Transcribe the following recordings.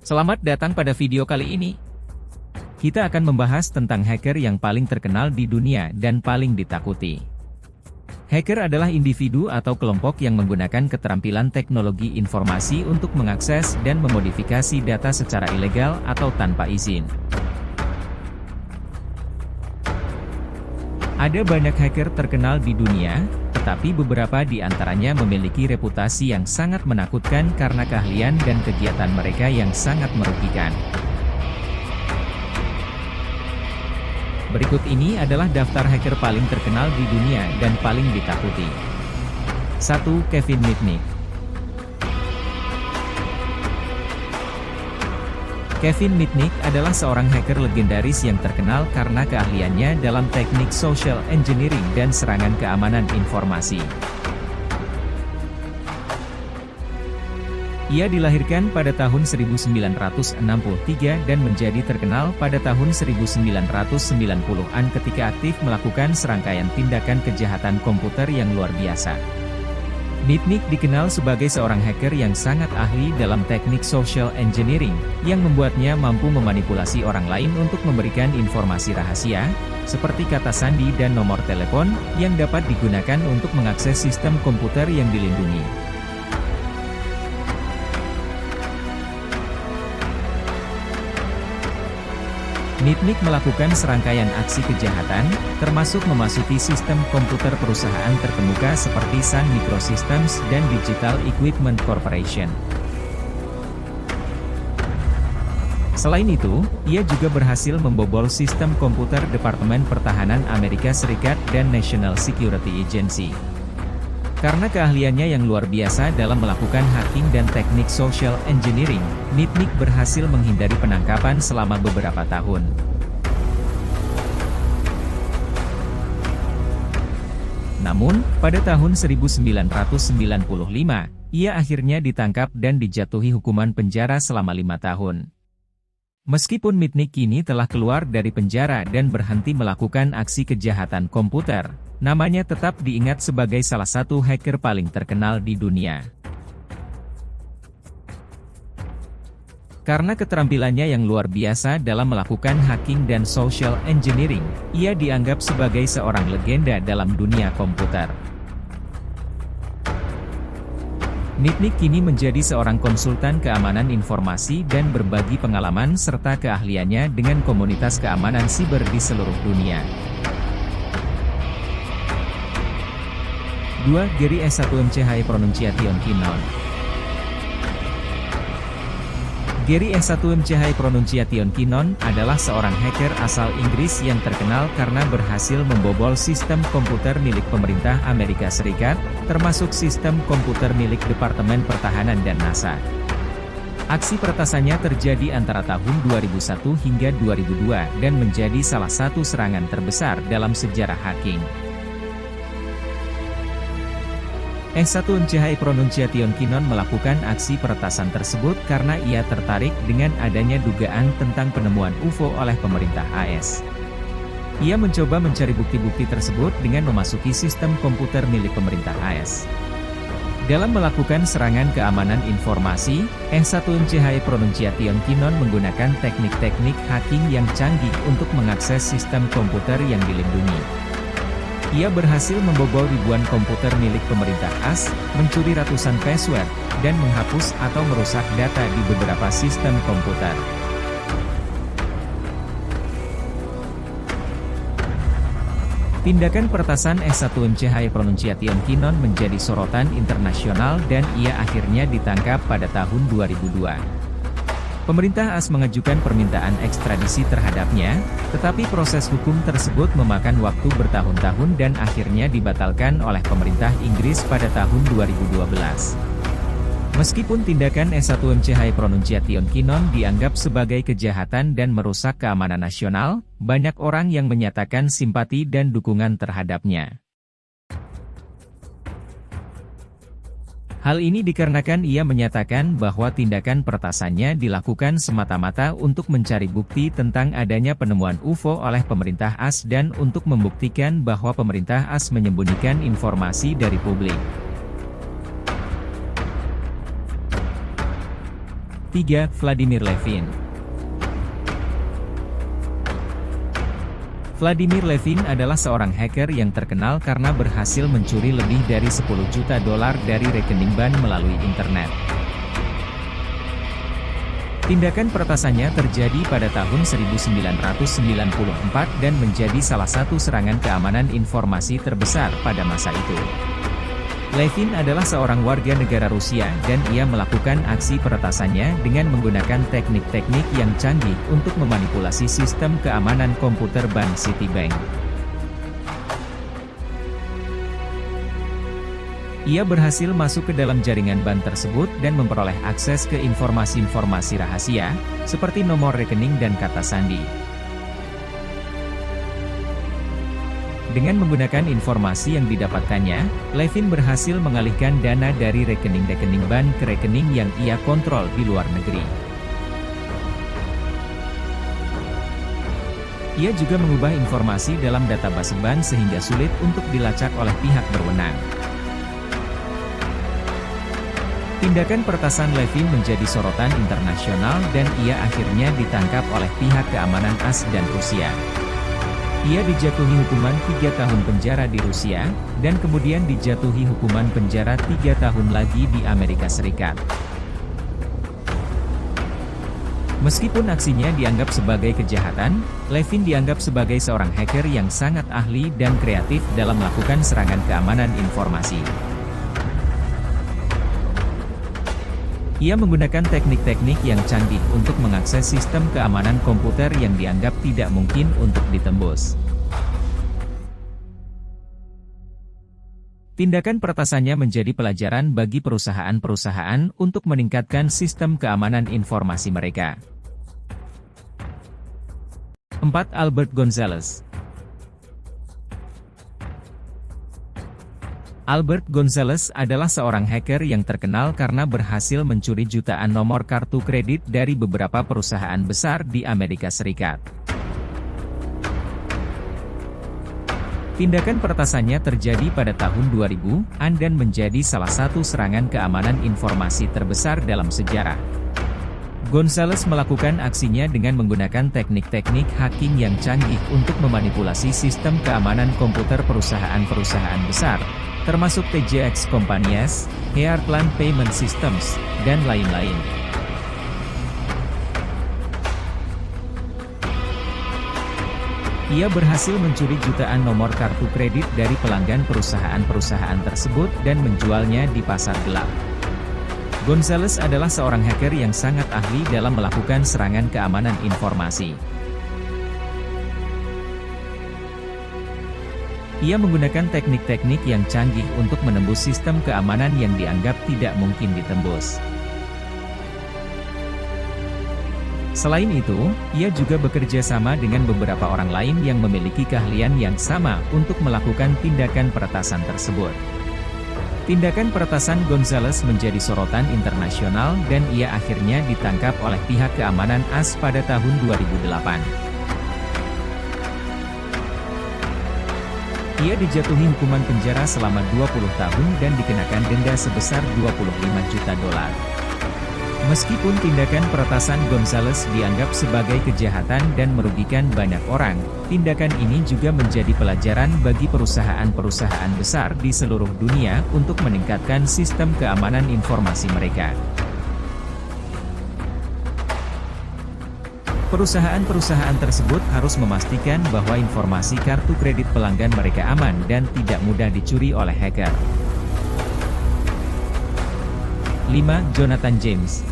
Selamat datang pada video kali ini. Kita akan membahas tentang hacker yang paling terkenal di dunia dan paling ditakuti. Hacker adalah individu atau kelompok yang menggunakan keterampilan teknologi informasi untuk mengakses dan memodifikasi data secara ilegal atau tanpa izin. Ada banyak hacker terkenal di dunia, tetapi beberapa di antaranya memiliki reputasi yang sangat menakutkan karena keahlian dan kegiatan mereka yang sangat merugikan. Berikut ini adalah daftar hacker paling terkenal di dunia dan paling ditakuti. 1. Kevin Mitnick. Kevin Mitnick adalah seorang hacker legendaris yang terkenal karena keahliannya dalam teknik social engineering dan serangan keamanan informasi. Ia dilahirkan pada tahun 1963 dan menjadi terkenal pada tahun 1990-an ketika aktif melakukan serangkaian tindakan kejahatan komputer yang luar biasa. Mitnick dikenal sebagai seorang hacker yang sangat ahli dalam teknik social engineering, yang membuatnya mampu memanipulasi orang lain untuk memberikan informasi rahasia, seperti kata sandi dan nomor telepon, yang dapat digunakan untuk mengakses sistem komputer yang dilindungi. Mitnick melakukan serangkaian aksi kejahatan, termasuk memasuki sistem komputer perusahaan terkemuka seperti Sun Microsystems dan Digital Equipment Corporation. Selain itu, ia juga berhasil membobol sistem komputer Departemen Pertahanan Amerika Serikat dan National Security Agency. Karena keahliannya yang luar biasa dalam melakukan hacking dan teknik social engineering, Mitnick berhasil menghindari penangkapan selama beberapa tahun. Namun, pada tahun 1995, ia akhirnya ditangkap dan dijatuhi hukuman penjara selama 5 tahun. Meskipun Mitnick kini telah keluar dari penjara dan berhenti melakukan aksi kejahatan komputer, namanya tetap diingat sebagai salah satu hacker paling terkenal di dunia. Karena keterampilannya yang luar biasa dalam melakukan hacking dan social engineering, ia dianggap sebagai seorang legenda dalam dunia komputer. Mitnick kini menjadi seorang konsultan keamanan informasi dan berbagi pengalaman serta keahliannya dengan komunitas keamanan siber di seluruh dunia. 2. Gary S1MCH Pronunciation Kinnon. Gary S1MCH Pronunciation Kinnon adalah seorang hacker asal Inggris yang terkenal karena berhasil membobol sistem komputer milik pemerintah Amerika Serikat, termasuk sistem komputer milik Departemen Pertahanan dan NASA. Aksi peretasannya terjadi antara tahun 2001 hingga 2002 dan menjadi salah satu serangan terbesar dalam sejarah hacking. S1MCH Pronunciation Kinnon melakukan aksi peretasan tersebut karena ia tertarik dengan adanya dugaan tentang penemuan UFO oleh pemerintah AS. Ia mencoba mencari bukti-bukti tersebut dengan memasuki sistem komputer milik pemerintah AS. Dalam melakukan serangan keamanan informasi, S1MCH Pronunciation Kinnon menggunakan teknik-teknik hacking yang canggih untuk mengakses sistem komputer yang dilindungi. Ia berhasil membobol ribuan komputer milik pemerintah AS, mencuri ratusan password, dan menghapus atau merusak data di beberapa sistem komputer. Tindakan peretasan S1MCH Pronunciation Kinnon menjadi sorotan internasional dan ia akhirnya ditangkap pada tahun 2002. Pemerintah AS mengajukan permintaan ekstradisi terhadapnya, tetapi proses hukum tersebut memakan waktu bertahun-tahun dan akhirnya dibatalkan oleh pemerintah Inggris pada tahun 2012. Meskipun tindakan S1MCH Pronunciation Kinnon dianggap sebagai kejahatan dan merusak keamanan nasional, banyak orang yang menyatakan simpati dan dukungan terhadapnya. Hal ini dikarenakan ia menyatakan bahwa tindakan peretasannya dilakukan semata-mata untuk mencari bukti tentang adanya penemuan UFO oleh pemerintah AS dan untuk membuktikan bahwa pemerintah AS menyembunyikan informasi dari publik. 3. Vladimir Levin. Vladimir Levin adalah seorang hacker yang terkenal karena berhasil mencuri lebih dari 10 juta dolar dari rekening bank melalui internet. Tindakan peretasannya terjadi pada tahun 1994 dan menjadi salah satu serangan keamanan informasi terbesar pada masa itu. Levin adalah seorang warga negara Rusia dan ia melakukan aksi peretasannya dengan menggunakan teknik-teknik yang canggih untuk memanipulasi sistem keamanan komputer bank Citibank. Ia berhasil masuk ke dalam jaringan bank tersebut dan memperoleh akses ke informasi-informasi rahasia, seperti nomor rekening dan kata sandi. Dengan menggunakan informasi yang didapatkannya, Levin berhasil mengalihkan dana dari rekening-rekening bank ke rekening yang ia kontrol di luar negeri. Ia juga mengubah informasi dalam database bank sehingga sulit untuk dilacak oleh pihak berwenang. Tindakan peretasan Levin menjadi sorotan internasional dan ia akhirnya ditangkap oleh pihak keamanan AS dan Rusia. Ia dijatuhi hukuman 3 tahun penjara di Rusia, dan kemudian dijatuhi hukuman penjara 3 tahun lagi di Amerika Serikat. Meskipun aksinya dianggap sebagai kejahatan, Levin dianggap sebagai seorang hacker yang sangat ahli dan kreatif dalam melakukan serangan keamanan informasi. Ia menggunakan teknik-teknik yang canggih untuk mengakses sistem keamanan komputer yang dianggap tidak mungkin untuk ditembus. Tindakan peretasannya menjadi pelajaran bagi perusahaan-perusahaan untuk meningkatkan sistem keamanan informasi mereka. 4. Albert Gonzales. Albert Gonzales adalah seorang hacker yang terkenal karena berhasil mencuri jutaan nomor kartu kredit dari beberapa perusahaan besar di Amerika Serikat. Tindakan peretasannya terjadi pada tahun 2000-an dan menjadi salah satu serangan keamanan informasi terbesar dalam sejarah. Gonzales melakukan aksinya dengan menggunakan teknik-teknik hacking yang canggih untuk memanipulasi sistem keamanan komputer perusahaan-perusahaan besar, termasuk TJX Companies, Heartland Payment Systems, dan lain-lain. Ia berhasil mencuri jutaan nomor kartu kredit dari pelanggan perusahaan-perusahaan tersebut dan menjualnya di pasar gelap. Gonzales adalah seorang hacker yang sangat ahli dalam melakukan serangan keamanan informasi. Ia menggunakan teknik-teknik yang canggih untuk menembus sistem keamanan yang dianggap tidak mungkin ditembus. Selain itu, ia juga bekerja sama dengan beberapa orang lain yang memiliki keahlian yang sama untuk melakukan tindakan peretasan tersebut. Tindakan peretasan Gonzales menjadi sorotan internasional dan ia akhirnya ditangkap oleh pihak keamanan AS pada tahun 2008. Ia dijatuhi hukuman penjara selama 20 tahun dan dikenakan denda sebesar 25 juta dolar. Meskipun tindakan peretasan Gonzales dianggap sebagai kejahatan dan merugikan banyak orang, tindakan ini juga menjadi pelajaran bagi perusahaan-perusahaan besar di seluruh dunia untuk meningkatkan sistem keamanan informasi mereka. Perusahaan-perusahaan tersebut harus memastikan bahwa informasi kartu kredit pelanggan mereka aman dan tidak mudah dicuri oleh hacker. 5. Jonathan James.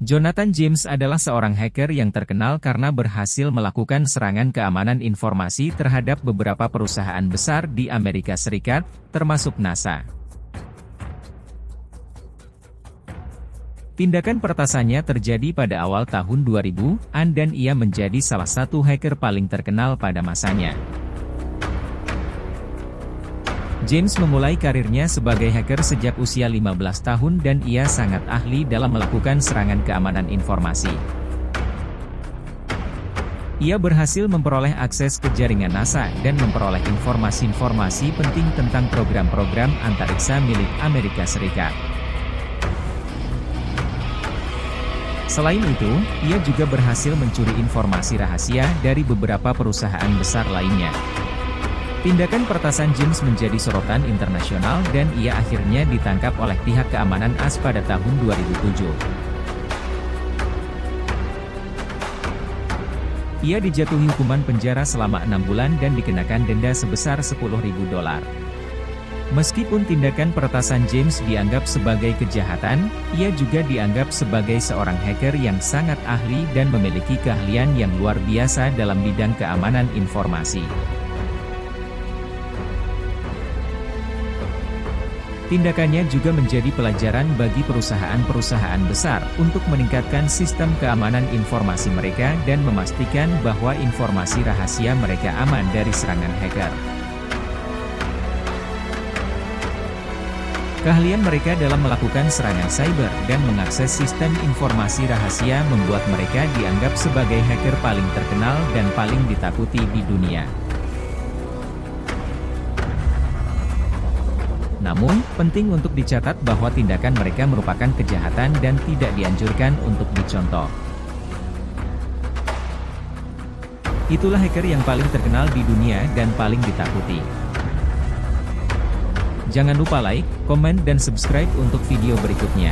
Jonathan James adalah seorang hacker yang terkenal karena berhasil melakukan serangan keamanan informasi terhadap beberapa perusahaan besar di Amerika Serikat, termasuk NASA. Tindakan peretasannya terjadi pada awal tahun 2000-an dan ia menjadi salah satu hacker paling terkenal pada masanya. James memulai karirnya sebagai hacker sejak usia 15 tahun dan ia sangat ahli dalam melakukan serangan keamanan informasi. Ia berhasil memperoleh akses ke jaringan NASA dan memperoleh informasi-informasi penting tentang program-program antariksa milik Amerika Serikat. Selain itu, ia juga berhasil mencuri informasi rahasia dari beberapa perusahaan besar lainnya. Tindakan peretasan James menjadi sorotan internasional dan ia akhirnya ditangkap oleh pihak keamanan AS pada tahun 2007. Ia dijatuhi hukuman penjara selama 6 bulan dan dikenakan denda sebesar $10.000. Meskipun tindakan peretasan James dianggap sebagai kejahatan, ia juga dianggap sebagai seorang hacker yang sangat ahli dan memiliki keahlian yang luar biasa dalam bidang keamanan informasi. Tindakannya juga menjadi pelajaran bagi perusahaan-perusahaan besar untuk meningkatkan sistem keamanan informasi mereka dan memastikan bahwa informasi rahasia mereka aman dari serangan hacker. Keahlian mereka dalam melakukan serangan cyber dan mengakses sistem informasi rahasia membuat mereka dianggap sebagai hacker paling terkenal dan paling ditakuti di dunia. Namun, penting untuk dicatat bahwa tindakan mereka merupakan kejahatan dan tidak dianjurkan untuk dicontoh. Itulah hacker yang paling terkenal di dunia dan paling ditakuti. Jangan lupa like, komen dan subscribe untuk video berikutnya.